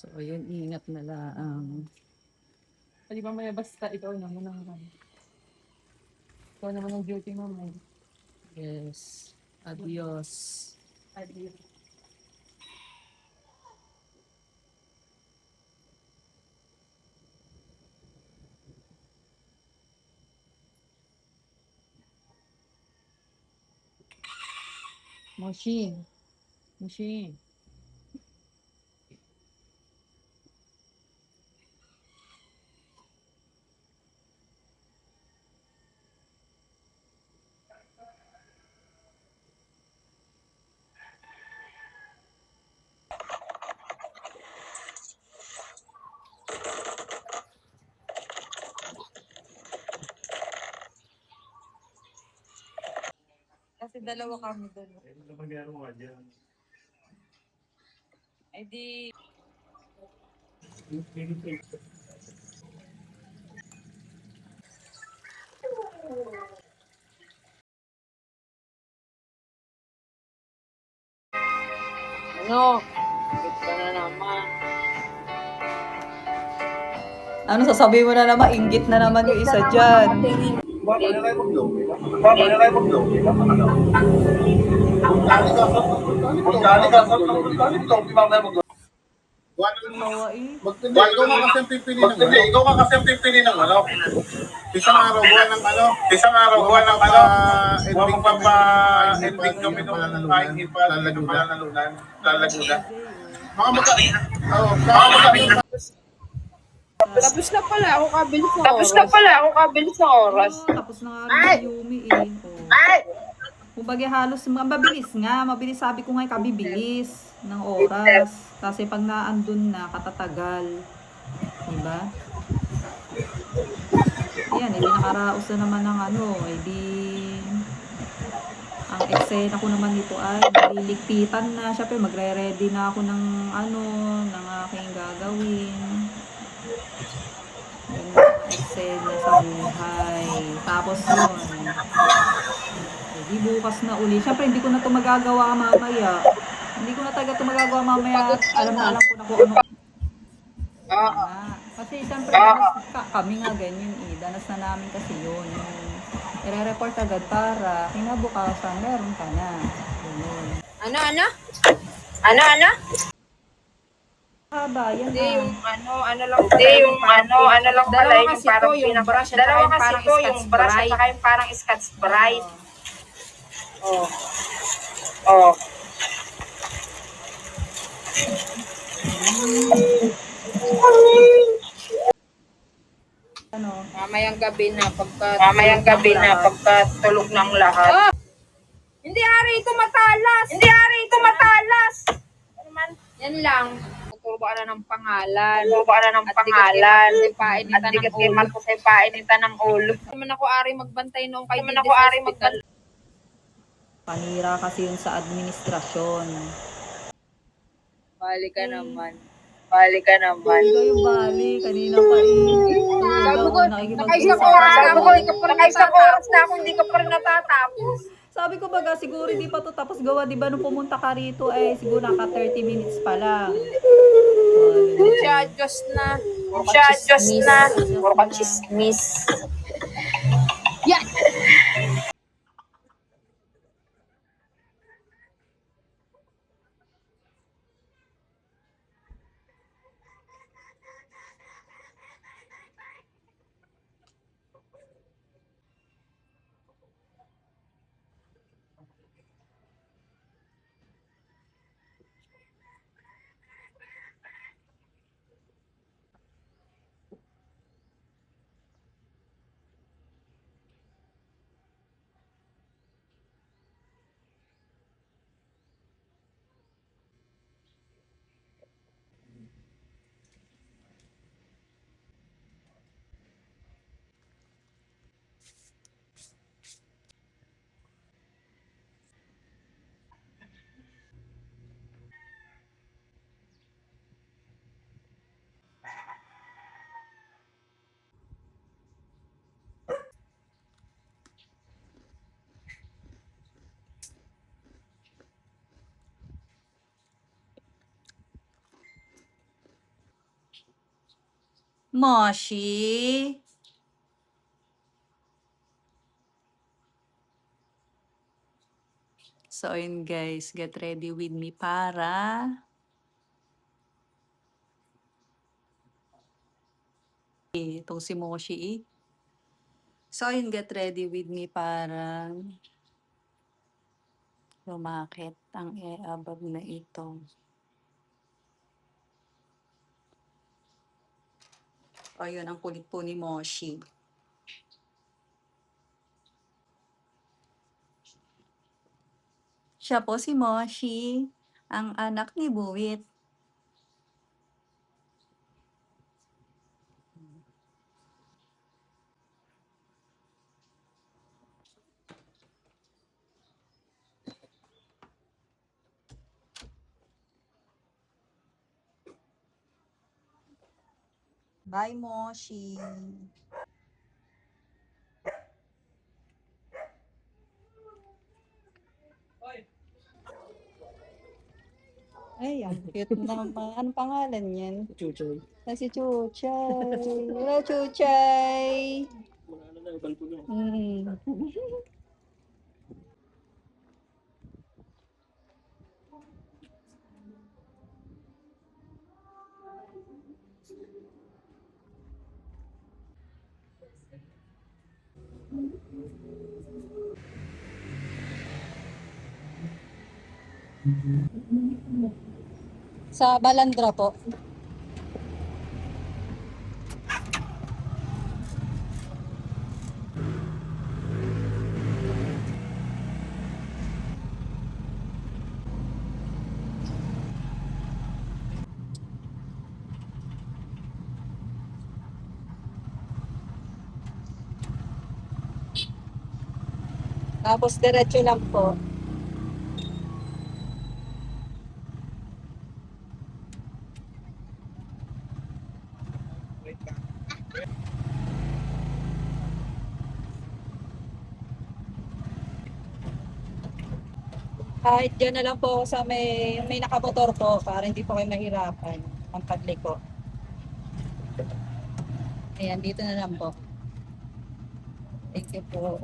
So, yun, ingat na lang. Di ba may basta ikaw naman ikaw naman ang duty mo, may. Yes. Adios. Adios. Moshi. Moshi. Kasi dalawa kami doon. Ano mangyari mo nga dyan? Ay di, Ano? Ito na naman. Ano, sasabihin mo na naman, inggit na naman yung isa dyan. Bakit na kayo mag-low? Bakit na kayo mag-low? Kung dali ka sa mag-low, di ba kayo mag-low? Tawa eh. Ikaw ka kasi ang pipili ng ano? Ikaw ka kasi ang pipili ng ano? Isang araw, buwan ng ano? Isang araw, buwan ng ano? Magpapa-ending kami nung kain ipa, lalagunan. Mga Tapos na pala ako kabilis sa oras. Tapos na nga rin si Yumi eh. Oh. Kumbaga halos mabilis sabi ko nga kabibilis ng oras. Kasi pag naandun na, katatagal. Diba? Yan, hindi nakaraos na naman ng ano, ang eksena ko naman dito ay nililigpitan na. Siyempre, magre-ready na ako ng ng aking gagawin. Yung eksena sa buhay. Tapos yun, di bukas na uli. Siyempre, hindi ko na ito magagawa mamaya. Hindi ko na talaga ito magagawa mamaya. Alam ko na kung ano. Kasi siyempre, kami nga ganyan eh. Danas na namin kasi yun. I-report agad para kinabukasan, meron ka na. Yun. Ano? Haba, yan Hindi, na. yung ano lang pala, yung parang pinaka... Dalawa kasi ito, yung brush at saka yung parang Scotch Brite. Oh. Ano? Mamayang gabi na pagkatulog ng lahat. Hindi ari ito matalas. Ano man? Yan lang. Tuturo ka na ng pangalan. At digat kay Marcos ay painitan ng ulo. Hindi man ako ari magbantay noong kay Hospital. Panira kasi yun sa administrasyon. Bali ka naman. Hindi kayo bali. Kanina pa Sabi ko, nakaisang oras na ako, hindi ka pa rin natatapos. Sabi ko baga, siguro hindi pa to tapos gawa. Di ba nung pumunta ka rito, siguro naka 30 minutes pa lang. Siya, Diyos na. Puro ka chismis. Yan! Moshi? So, ayun guys, get ready with me para itong si Moshi eh. So, ayun, get ready with me para lumakit ang e-above na ito. O, yun, ang kulit po ni Moshi. Siya po si Moshi, ang anak ni Buwit. Bye, Moshi. Ay, ang cute naman. Anong pangalan niyan? Chuchoy. Si Chuchay. Hello, Chuchay. Mm. Sa Balandra po. Tapos diretso lang po. Kahit dyan na lang po ako sa may nakamotor po para hindi po kayo mahirapan ang pagliko. Ayan, dito na lang po. Thank you po.